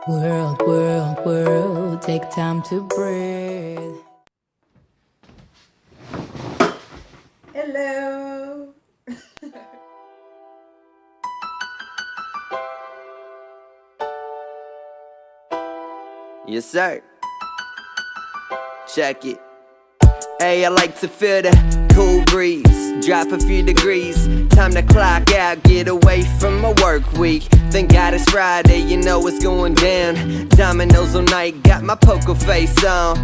World, world, world, take time to breathe. Hello. Yes, sir. Check it. Hey, I like to feel the cool breeze. Drop a few degrees. Time to clock out, get away from my work week. Thank God it's Friday, you know what's going down. Dominoes all night, got my poker face on.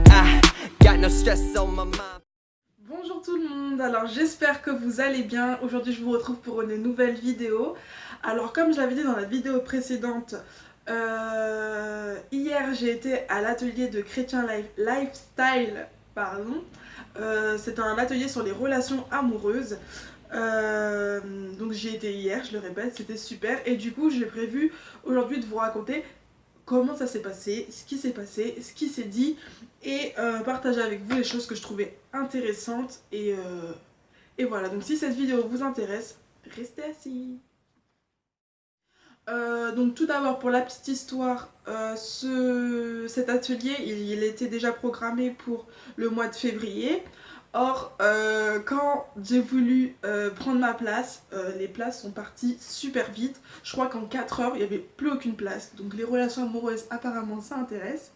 I got no stress on my mind. Bonjour tout le monde, alors j'espère que vous allez bien. Aujourd'hui je vous retrouve pour une nouvelle vidéo. Alors comme je l'avais dit dans la vidéo précédente, hier j'ai été à l'atelier de Chrétien Lifestyle, pardon. C'est un atelier sur les relations amoureuses. Donc j'y étais hier, je le répète, c'était super. Et du coup j'ai prévu aujourd'hui de vous raconter comment ça s'est passé, ce qui s'est passé, ce qui s'est dit et partager avec vous les choses que je trouvais intéressantes et voilà. Donc si cette vidéo vous intéresse, restez assis. Donc tout d'abord pour la petite histoire, cet atelier il était déjà programmé pour le mois de février. Or quand j'ai voulu prendre ma place, les places sont parties super vite. Je crois qu'en 4 heures il n'y avait plus aucune place. Donc les relations amoureuses apparemment ça intéresse.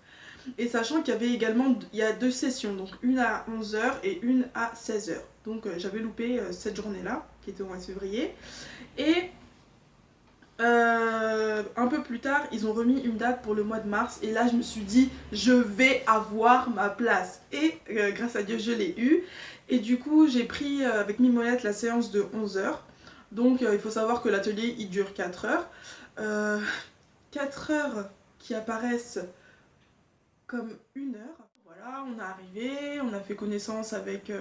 Et sachant qu'il y avait également, il y a 2 sessions, donc une à 11 h et une à 16 h. Donc j'avais loupé cette journée là qui était au mois de février. Et un peu plus tard, ils ont remis une date pour le mois de mars et là je me suis dit je vais avoir ma place et grâce à Dieu je l'ai eu. Et du coup j'ai pris avec Mimolette la séance de 11 h. Donc il faut savoir que l'atelier il dure 4 heures. 4 heures qui apparaissent comme 1 heure. Voilà, on est arrivé, on a fait connaissance avec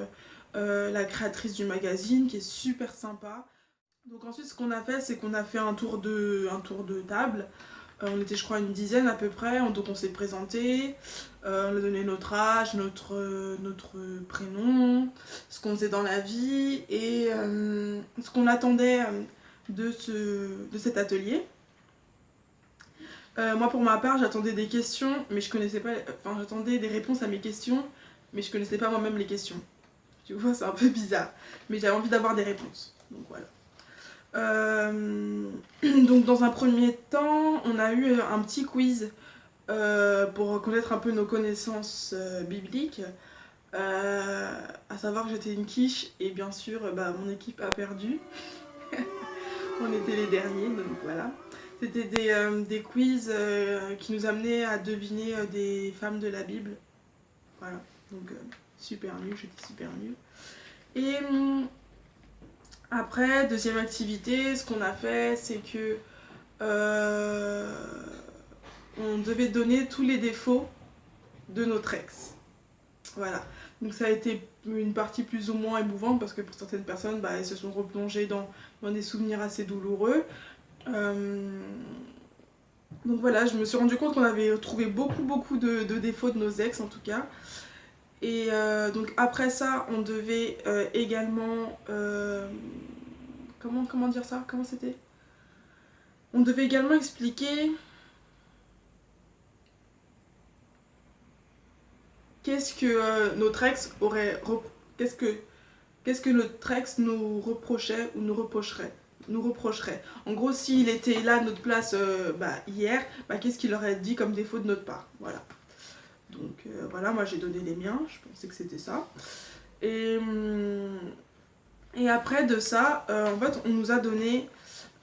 la créatrice du magazine qui est super sympa. Donc ensuite ce qu'on a fait c'est qu'on a fait un tour de table. On était je crois une dizaine à peu près, donc on s'est présenté, on a donné notre âge, notre prénom, ce qu'on faisait dans la vie et ce qu'on attendait de cet atelier. Moi pour ma part j'attendais des questions mais je connaissais pas, enfin j'attendais des réponses à mes questions mais je connaissais pas moi-même les questions. Tu vois c'est un peu bizarre mais j'avais envie d'avoir des réponses, donc voilà. Donc dans un premier temps on a eu un petit quiz pour connaître un peu nos connaissances bibliques, à savoir que j'étais une quiche et bien sûr mon équipe a perdu. On était les derniers donc voilà. C'était des quiz qui nous amenaient à deviner des femmes de la Bible. Voilà, donc super nul, j'étais super nulle. Et après, deuxième activité, ce qu'on a fait, c'est que on devait donner tous les défauts de notre ex. Voilà. Donc ça a été une partie plus ou moins émouvante parce que pour certaines personnes, elles se sont replongées dans des souvenirs assez douloureux. Donc voilà, je me suis rendu compte qu'on avait trouvé beaucoup de défauts de nos ex en tout cas. Et donc après ça, on devait également... comment dire ça? Comment c'était? On devait également expliquer qu'est-ce que notre ex aurait... Qu'est-ce que notre ex nous reprochait ou nous reprocherait. En gros, s'il était là à notre place hier, qu'est-ce qu'il aurait dit comme défaut de notre part. Voilà. Donc voilà, moi j'ai donné les miens, je pensais que c'était ça. Et après de ça, en fait, on nous a donné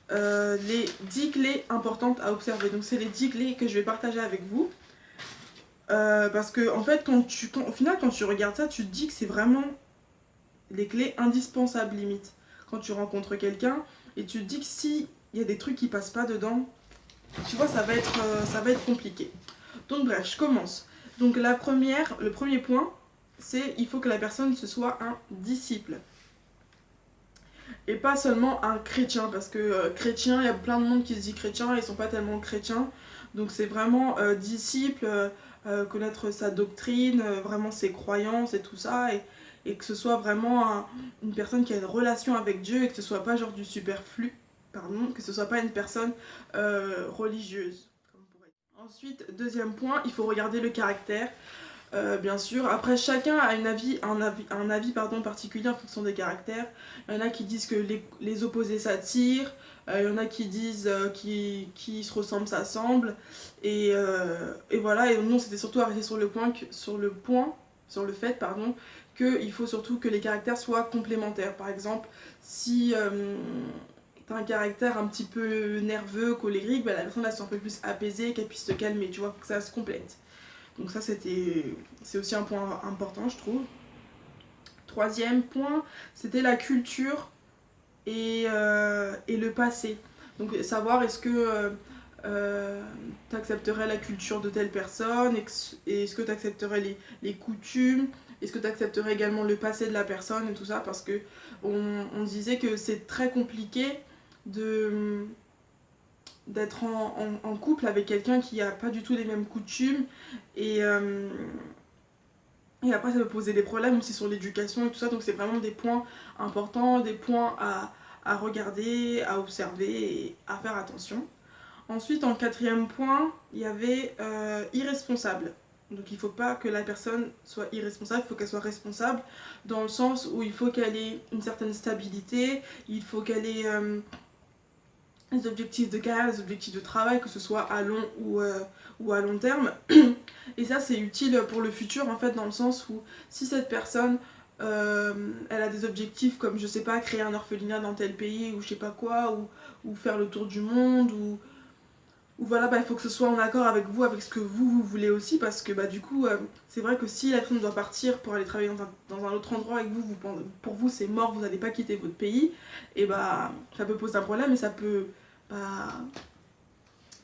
les 10 clés importantes à observer. Donc c'est les 10 clés que je vais partager avec vous. Parce que en fait, au final, quand tu regardes ça, tu te dis que c'est vraiment les clés indispensables limite. Quand tu rencontres quelqu'un et tu te dis que s'il y a des trucs qui passent pas dedans, tu vois, ça va être compliqué. Donc bref, je commence. Donc le premier point, c'est il faut que la personne ce soit un disciple. Et pas seulement un chrétien, parce que chrétien, il y a plein de monde qui se dit chrétien et ils sont pas tellement chrétiens. Donc c'est vraiment disciple, connaître sa doctrine, vraiment ses croyances et tout ça. Et que ce soit vraiment une personne qui a une relation avec Dieu et que ce soit pas genre du superflu, pardon, que ce soit pas une personne religieuse. Ensuite, deuxième point, il faut regarder le caractère. Bien sûr, après chacun a un avis particulier en fonction des caractères. Il y en a qui disent que les opposés s'attirent, il y en a qui disent qui se ressemblent s'assemblent, et voilà. Et nous, c'était surtout arrêté sur le fait qu'il faut surtout que les caractères soient complémentaires. Par exemple, si t'as un caractère un petit peu nerveux, colérique, bah, la personne elle soit un peu plus apaisée, qu'elle puisse se calmer, tu vois, que ça se complète. Donc ça c'est aussi un point important, je trouve. Troisième point, c'était la culture et le passé. Donc savoir est-ce que tu accepterais la culture de telle personne, est-ce que tu accepterais les coutumes, est-ce que tu accepterais également le passé de la personne et tout ça, parce que on disait que c'est très compliqué d'être en couple avec quelqu'un qui n'a pas du tout les mêmes coutumes, et après ça peut poser des problèmes aussi sur l'éducation et tout ça. Donc c'est vraiment des points importants, des points à regarder, à observer et à faire attention. Ensuite, en quatrième point, il y avait irresponsable. Donc il ne faut pas que la personne soit irresponsable, il faut qu'elle soit responsable, dans le sens où il faut qu'elle ait une certaine stabilité, il faut qu'elle ait des objectifs de carrière, des objectifs de travail, que ce soit à long ou à long terme. Et ça c'est utile pour le futur en fait, dans le sens où si cette personne elle a des objectifs comme, je sais pas, créer un orphelinat dans tel pays ou je sais pas quoi, ou faire le tour du monde, ou voilà, bah, il faut que ce soit en accord avec vous, avec ce que vous voulez aussi, parce que bah, du coup c'est vrai que si la personne doit partir pour aller travailler dans un autre endroit et que pour vous c'est mort, vous n'allez pas quitter votre pays, et bah ça peut poser un problème et ça peut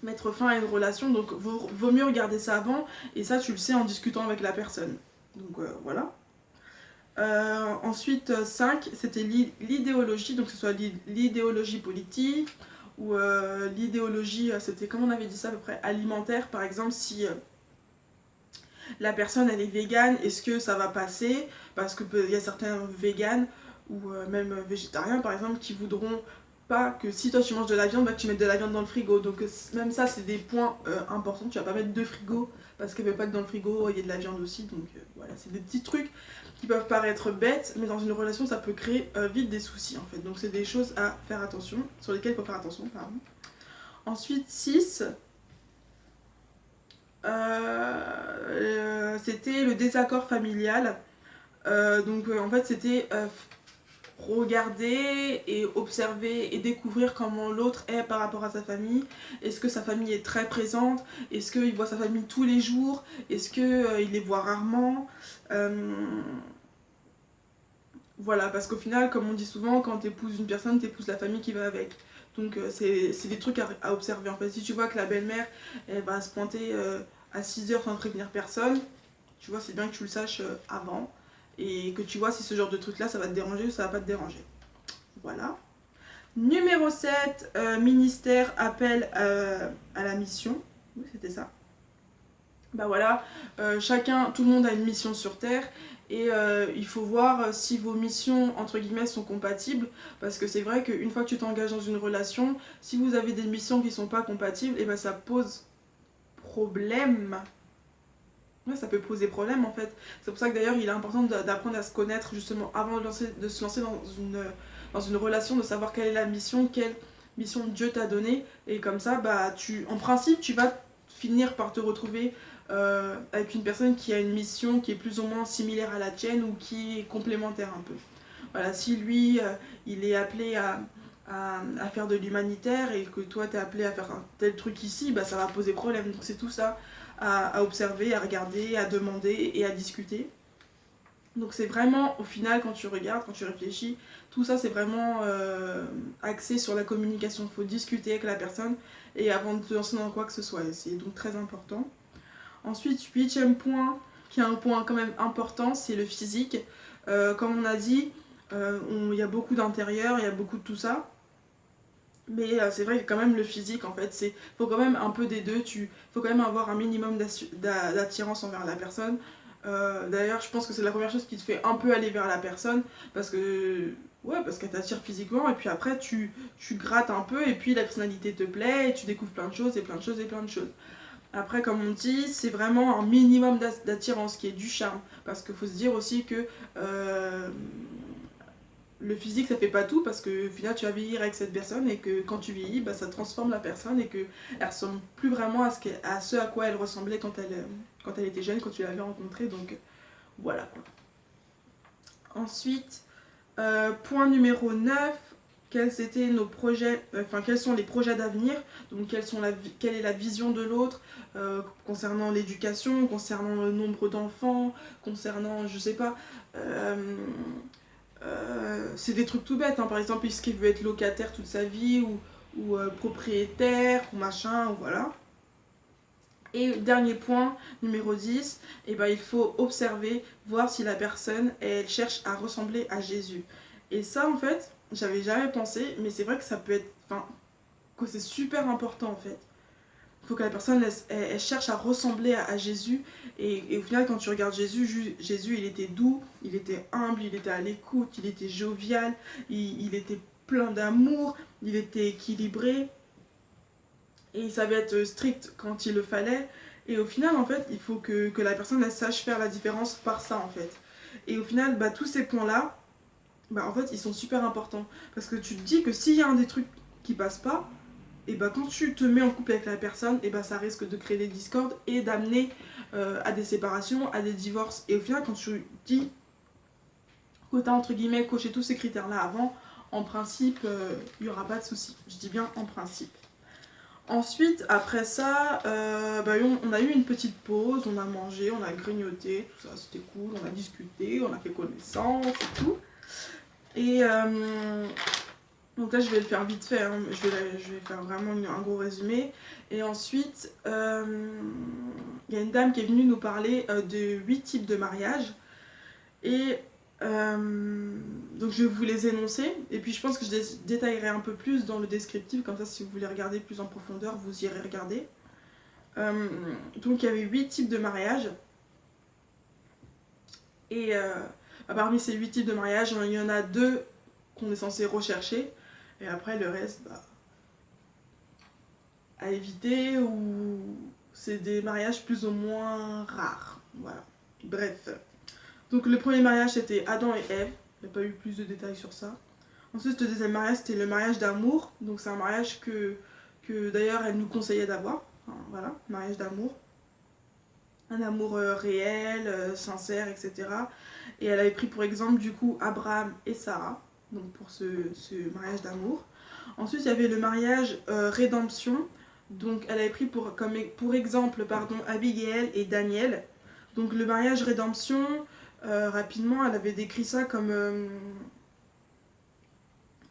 mettre fin à une relation. Donc vaut mieux regarder ça avant, et ça tu le sais en discutant avec la personne. Donc voilà. Ensuite 5, c'était l'idéologie, donc que ce soit l'idéologie politique ou l'idéologie, c'était, comment on avait dit ça à peu près, alimentaire. Par exemple, si la personne elle est végane, est-ce que ça va passer? Parce qu'il y a certains véganes ou même végétariens par exemple qui voudront pas que si toi tu manges de la viande, bah, tu mettes de la viande dans le frigo. Donc même ça c'est des points importants. Tu vas pas mettre deux frigos parce qu'il ne veut pas que dans le frigo il y ait de la viande aussi. Donc voilà, c'est des petits trucs qui peuvent paraître bêtes, mais dans une relation ça peut créer vite des soucis en fait. Donc c'est des choses à faire attention, sur lesquelles il faut faire attention, pardon. Ensuite 6, c'était le désaccord familial. Donc en fait c'était regarder et observer et découvrir comment l'autre est par rapport à sa famille. Est-ce que sa famille est très présente? Est-ce qu'il voit sa famille tous les jours? Est-ce qu'il les voit rarement? Voilà, parce qu'au final, comme on dit souvent, quand t'épouses une personne, t'épouses la famille qui va avec. Donc c'est des trucs à observer. En fait, si tu vois que la belle-mère elle va se pointer à 6h sans prévenir personne, tu vois, c'est bien que tu le saches avant, et que tu vois si ce genre de truc là ça va te déranger ou ça va pas te déranger. Voilà. Numéro 7, ministère, appel à la mission. Oui, c'était ça. Bah voilà, tout le monde a une mission sur Terre, et il faut voir si vos missions entre guillemets sont compatibles, parce que c'est vrai qu'une fois que tu t'engages dans une relation, si vous avez des missions qui sont pas compatibles, et bah ça pose problème. Ouais, ça peut poser problème en fait. C'est pour ça que d'ailleurs il est important d'apprendre à se connaître justement avant de se lancer dans une relation, de savoir quelle est la mission, quelle mission Dieu t'a donnée, et comme ça bah en principe tu vas finir par te retrouver avec une personne qui a une mission qui est plus ou moins similaire à la tienne, ou qui est complémentaire un peu. Voilà, si lui il est appelé à faire de l'humanitaire et que toi t'es appelé à faire un tel truc ici, bah ça va poser problème. Donc c'est tout ça à observer, à regarder, à demander et à discuter. Donc c'est vraiment, au final, quand tu regardes, quand tu réfléchis, tout ça c'est vraiment axé sur la communication. Il faut discuter avec la personne et avant de te lancer dans quoi que ce soit. C'est donc très important. Ensuite, 8e point, qui est un point quand même important, c'est le physique. Comme on a dit, il y a beaucoup d'intérieur, il y a beaucoup de tout ça. Mais c'est vrai que quand même le physique en fait, faut quand même un peu des deux, faut quand même avoir un minimum d'attirance envers la personne. D'ailleurs je pense que c'est la première chose qui te fait un peu aller vers la personne, parce qu'elle t'attire physiquement, et puis après tu grattes un peu, et puis la personnalité te plaît, et tu découvres plein de choses et plein de choses et plein de choses. Après, comme on dit, c'est vraiment un minimum d'attirance qui est du charme. Parce qu'il faut se dire aussi que le physique ça fait pas tout, parce que au final tu vas vieillir avec cette personne et que quand tu vieillis, bah, ça transforme la personne et qu'elle ressemble plus vraiment à ce à quoi elle ressemblait quand elle était jeune, quand tu l'avais rencontrée. Donc voilà quoi. Ensuite, point numéro 9, quels étaient nos projets, quels sont les projets d'avenir, donc quelle est la vision de l'autre concernant l'éducation, concernant le nombre d'enfants, concernant, je sais pas, c'est des trucs tout bêtes, hein. Par exemple, est-ce qu'il veut être locataire toute sa vie ou propriétaire ou machin, ou voilà. Et dernier point, numéro 10, eh ben, il faut observer, voir si la personne elle cherche à ressembler à Jésus. Et ça en fait, j'avais jamais pensé, mais c'est vrai que ça peut être, que c'est super important en fait. Il faut que la personne elle cherche à ressembler à Jésus. Et au final, quand tu regardes Jésus, il était doux, il était humble, il était à l'écoute, il était jovial, il était plein d'amour, il était équilibré. Et il savait être strict quand il le fallait. Et au final, en fait, il faut que la personne elle sache faire la différence par ça, en fait. Et au final, bah, tous ces points-là, bah, en fait, ils sont super importants. Parce que tu te dis que s'il y a un des trucs qui passe pas, et bah, quand tu te mets en couple avec la personne, et bah, ça risque de créer des discordes et d'amener à des séparations, à des divorces. Et au final, quand tu dis que tu as, entre guillemets, coché tous ces critères-là avant, en principe, il n'y aura pas de souci. Je dis bien en principe. Ensuite, après ça, on a eu une petite pause, on a mangé, on a grignoté, tout ça, c'était cool, on a discuté, on a fait connaissance et tout. Et donc là, je vais le faire vite fait, hein. Je vais faire vraiment un gros résumé. Et ensuite, il y a une dame qui est venue nous parler de 8 types de mariage. Et donc je vais vous les énoncer et puis je pense que je détaillerai un peu plus dans le descriptif, comme ça si vous voulez regarder plus en profondeur vous irez regarder. Donc il y avait 8 types de mariage et parmi ces 8 types de mariage il y en a 2 qu'on est censé rechercher et après le reste à éviter, ou c'est des mariages plus ou moins rares, voilà, bref. Donc le premier mariage c'était Adam et Ève, il n'y a pas eu plus de détails sur ça. Ensuite le deuxième mariage c'était le mariage d'amour, donc c'est un mariage que d'ailleurs elle nous conseillait d'avoir, enfin, voilà, mariage d'amour. Un amour réel, sincère, etc. Et elle avait pris pour exemple du coup Abraham et Sarah, donc pour ce mariage d'amour. Ensuite il y avait le mariage rédemption, donc elle avait pris pour exemple Abigail et Daniel. Donc le mariage rédemption, rapidement, elle avait décrit ça comme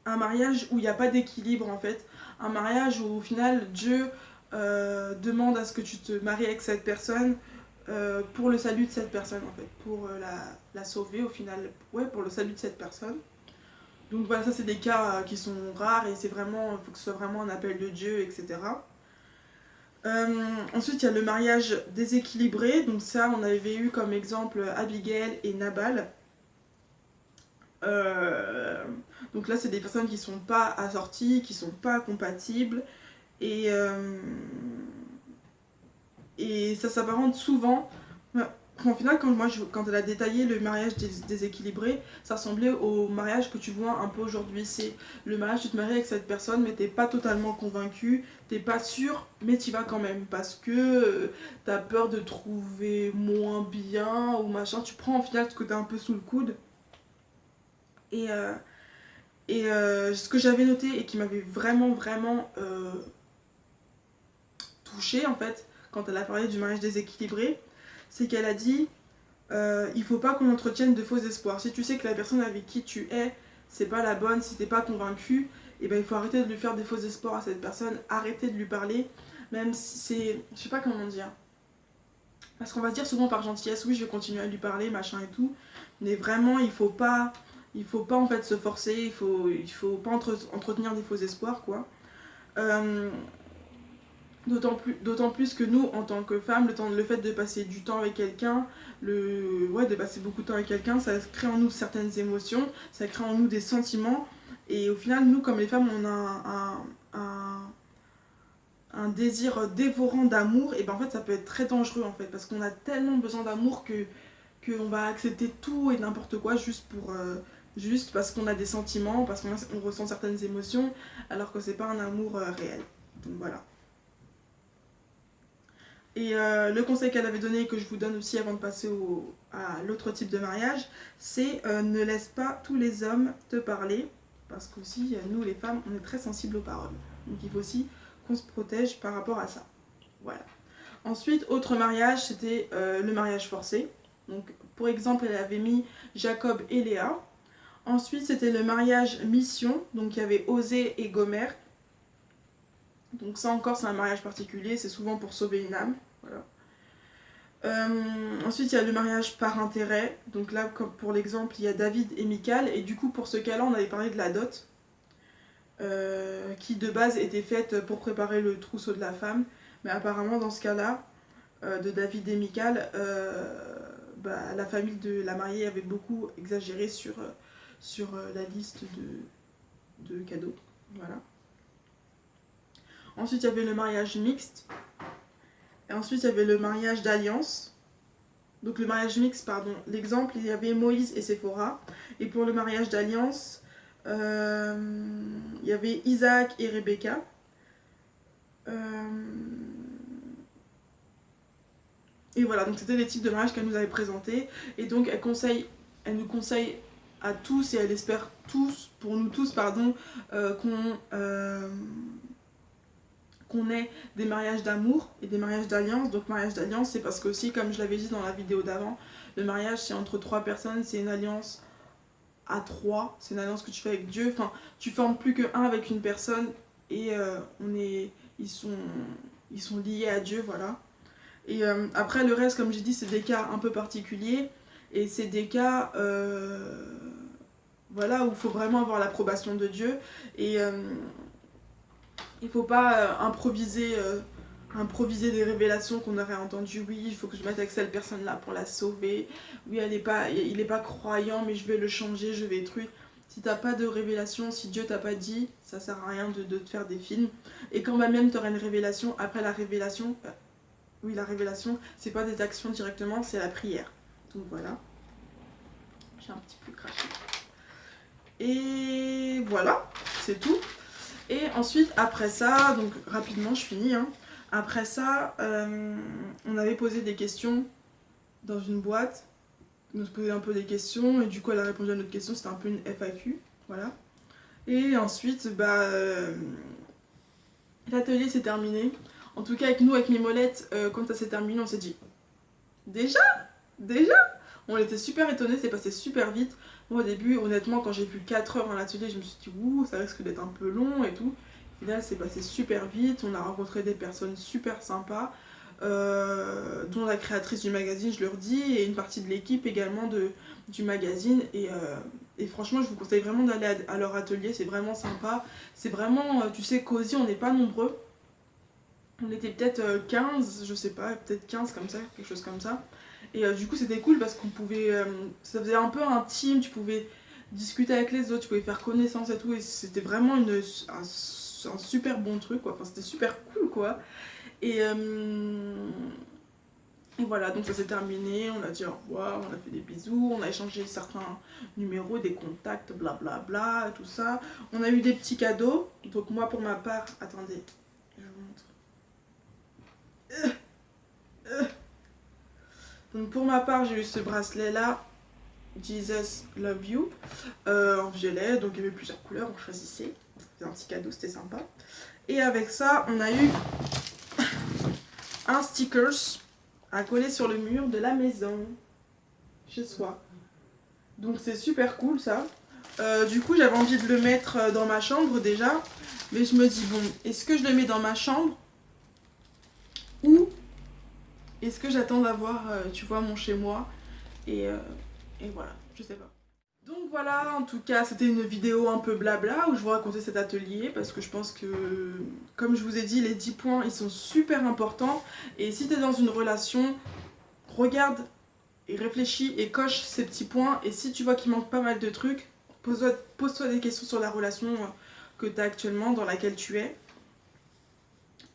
un mariage où il n'y a pas d'équilibre en fait. Un mariage où au final Dieu demande à ce que tu te maries avec cette personne pour le salut de cette personne en fait. Pour la sauver au final, ouais, pour le salut de cette personne. Donc voilà, ça c'est des cas qui sont rares et c'est vraiment, il faut que ce soit vraiment un appel de Dieu, etc. Ensuite il y a le mariage déséquilibré, donc ça on avait eu comme exemple Abigail et Nabal. Donc là c'est des personnes qui sont pas assorties, qui sont pas compatibles et ça s'apparente souvent. Au final, quand elle a détaillé le mariage déséquilibré, ça ressemblait au mariage que tu vois un peu aujourd'hui. C'est le mariage, tu te maries avec cette personne, mais t'es pas totalement convaincu, t'es pas sûr, mais t'y vas quand même parce que t'as peur de trouver moins bien ou machin. Tu prends au final ce que t'as un peu sous le coude. Et ce que j'avais noté et qui m'avait vraiment touchée en fait, quand elle a parlé du mariage déséquilibré, c'est qu'elle a dit il faut pas qu'on entretienne de faux espoirs. Si tu sais que la personne avec qui tu es, c'est pas la bonne, si t'es pas convaincu, et ben il faut arrêter de lui faire des faux espoirs à cette personne, arrêter de lui parler, même si c'est, je sais pas comment dire. Parce qu'on va se dire souvent par gentillesse, oui je vais continuer à lui parler, machin et tout, mais vraiment il faut pas en fait se forcer, il faut pas entretenir des faux espoirs quoi. D'autant plus que nous, en tant que femmes, le fait de passer du temps avec quelqu'un, de passer beaucoup de temps avec quelqu'un, ça crée en nous certaines émotions, ça crée en nous des sentiments. Et au final, nous, comme les femmes, on a un désir dévorant d'amour, et ben en fait ça peut être très dangereux en fait, parce qu'on a tellement besoin d'amour qu'on va accepter tout et n'importe quoi juste pour juste parce qu'on a des sentiments, parce qu'on ressent certaines émotions, alors que c'est pas un amour réel. Donc voilà. Et le conseil qu'elle avait donné, que je vous donne aussi avant de passer à l'autre type de mariage, c'est ne laisse pas tous les hommes te parler, parce qu'aussi nous les femmes on est très sensibles aux paroles, donc il faut aussi qu'on se protège par rapport à ça. Voilà. Ensuite, autre mariage, c'était le mariage forcé. Donc pour exemple, elle avait mis Jacob et Léa. Ensuite, c'était le mariage mission, donc il y avait Osée et Gomer. Donc ça encore, c'est un mariage particulier, c'est souvent pour sauver une âme. Voilà. Ensuite, il y a le mariage par intérêt. Donc là, comme pour l'exemple, il y a David et Michal. Et du coup, pour ce cas-là, on avait parlé de la dot, qui de base était faite pour préparer le trousseau de la femme. Mais apparemment, dans ce cas-là, de David et Michal, la famille de la mariée avait beaucoup exagéré sur la liste de cadeaux. Voilà. Ensuite, il y avait le mariage mixte. Et ensuite, il y avait le mariage d'alliance. Donc le mariage mixte, pardon. L'exemple, il y avait Moïse et Séphora. Et pour le mariage d'alliance, il y avait Isaac et Rebecca. Et voilà, donc c'était les types de mariage qu'elle nous avait présentés. Et donc elle nous conseille à tous, et elle espère tous, pour nous tous, pardon, qu'on ait des mariages d'amour et des mariages d'alliance. Donc mariage d'alliance, c'est parce que aussi, comme je l'avais dit dans la vidéo d'avant, le mariage c'est entre 3 personnes, c'est une alliance à 3, c'est une alliance que tu fais avec Dieu. Enfin, tu formes plus que un avec une personne, et ils sont liés à Dieu, voilà. Et après le reste, comme j'ai dit, c'est des cas un peu particuliers, et c'est des cas voilà, où il faut vraiment avoir l'approbation de Dieu, et il faut pas improviser des révélations qu'on aurait entendues. Oui, il faut que je mette avec cette personne là pour la sauver, oui il est pas croyant mais je vais le changer, je vais truc. Si t'as pas de révélation, si Dieu t'a pas dit, ça sert à rien de te faire des films. Et quand même t'auras une révélation, après la révélation, la révélation c'est pas des actions directement, c'est la prière. Donc voilà, j'ai un petit peu craché. Et voilà, c'est tout. Et ensuite, après ça, donc rapidement je finis, hein. Après ça, on avait posé des questions dans une boîte, on nous posait un peu des questions, et du coup elle a répondu à notre question, c'était un peu une FAQ, voilà. Et ensuite, l'atelier s'est terminé. En tout cas avec nous, avec Mimolette, quand ça s'est terminé, on s'est dit, déjà on était super étonnés, c'est passé super vite. Moi au début, honnêtement, quand j'ai vu 4 heures dans l'atelier, je me suis dit ouh, ça risque d'être un peu long et tout. Au final, c'est passé super vite, on a rencontré des personnes super sympas, dont la créatrice du magazine, je leur dis, et une partie de l'équipe également du magazine. Et franchement, je vous conseille vraiment d'aller à leur atelier, c'est vraiment sympa. C'est vraiment, tu sais, cosy, on n'est pas nombreux. On était peut-être 15, je sais pas, peut-être 15 comme ça, quelque chose comme ça. Et du coup c'était cool parce qu'on pouvait, ça faisait un peu intime, tu pouvais discuter avec les autres, tu pouvais faire connaissance et tout, et c'était vraiment un super bon truc quoi, enfin c'était super cool quoi. Et voilà, donc ça s'est terminé, on a dit au revoir, on a fait des bisous, on a échangé certains numéros, des contacts, blablabla, bla bla, tout ça. On a eu des petits cadeaux, donc moi pour ma part, attendez, je vous montre. Donc pour ma part, j'ai eu ce bracelet là, Jesus Love You, en violet, donc il y avait plusieurs couleurs, on choisissait. C'était un petit cadeau, c'était sympa. Et avec ça, on a eu un stickers à coller sur le mur de la maison, chez soi. Donc c'est super cool ça. Du coup, j'avais envie de le mettre dans ma chambre déjà, mais je me dis bon, est-ce que je le mets dans ma chambre ou est-ce que j'attends d'avoir, tu vois, mon chez moi et voilà, je sais pas. Donc voilà, en tout cas, c'était une vidéo un peu blabla où je vous racontais cet atelier parce que je pense que, comme je vous ai dit, les 10 points, ils sont super importants. Et si tu es dans une relation, regarde et réfléchis et coche ces petits points. Et si tu vois qu'il manque pas mal de trucs, pose-toi des questions sur la relation que tu as actuellement, dans laquelle tu es.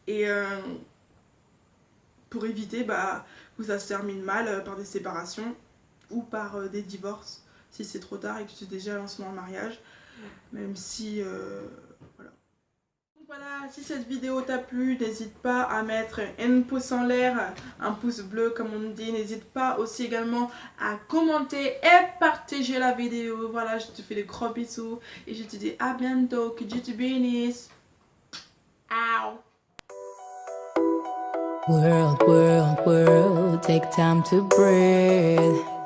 Et pour éviter que ça se termine mal par des séparations ou par des divorces si c'est trop tard et que tu es déjà lancé dans le mariage, même si voilà. Donc voilà, si cette vidéo t'a plu, n'hésite pas à mettre un pouce en l'air, un pouce bleu comme on dit, n'hésite pas aussi également à commenter et partager la vidéo. Voilà, je te fais des gros bisous et je te dis à bientôt, que Dieu te bénisse. Ow. World, world, world, take time to breathe.